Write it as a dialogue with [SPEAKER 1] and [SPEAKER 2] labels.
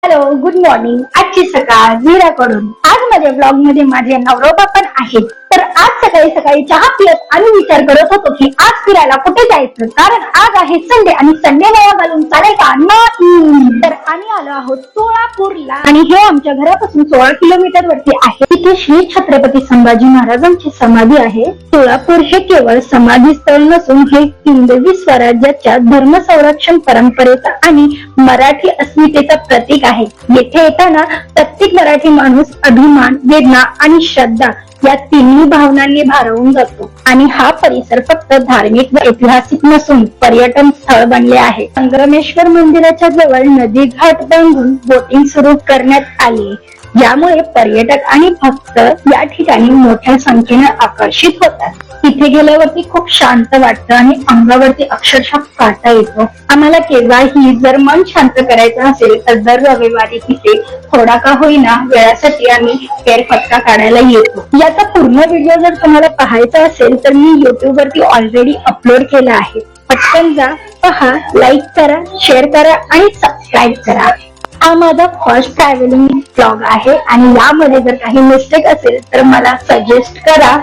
[SPEAKER 1] Hello, good morning. आजची सकाळ मीराकडून. आज माझ्या ब्लॉग मध्ये माझे नवरोबा पण आहेत. तर आज सकाळी सकाळी चहा पित आम्ही विचार करत होतो की आज फिरायला कुठे जायचं, कारण आज आहे संडे आणि संडे नवा घालून चालेल का? नाही. तर आम्ही आलो आहोत सोलापूरला आणि हे आमच्या घरापासून 16 किलोमीटर वरती आहे. तिथे श्री छत्रपती संभाजी महाराजांची समाधी आहे. सोलापूर हे केवळ समाधी स्थळ नसून हे हिंदवी स्वराज्याच्या धर्म संरक्षण परंपरेचा आणि मराठी अस्मितेचा प्रतीक आहे. येथे येताना प्रत्येक मराठी माणूस अभिमान, वेदना आणि श्रद्धा या तिन्ही भावनांनी भारावून जातो. आणि हा परिसर फक्त धार्मिक व ऐतिहासिक नसून पर्यटन स्थळ बनले आहे. संगमेश्वर मंदिराच्या जवळ नदी घाट बांधून बोटिंग सुरू करण्यात आली, ज्यामुळे पर्यटक आणि भक्त या ठिकाणी मोठ्या संख्येने आकर्षित होतात. तिथे गेल्यावरती खूप शांत वाटतं आणि अंगावरती अक्षरशः काटा येतो. आम्हाला केव्हाही जर मन शांत करायचं असेल तर दर रविवारी तिथे थोडा का होईना वेळासाठी आम्ही फेरफटका काढायला येतो. याचा पूर्ण व्हिडिओ जर तुम्हाला पाहायचा असेल तर मी YouTube वरती ऑलरेडी अपलोड केला आहे. पटकन जा, पहा, लाईक करा, शेअर करा आणि सबस्क्राईब करा. हा माझा फर्स्ट ट्रॅव्हलिंग ब्लॉग आहे आणि यामध्ये जर काही मिस्टेक असेल तर मला सजेस्ट करा.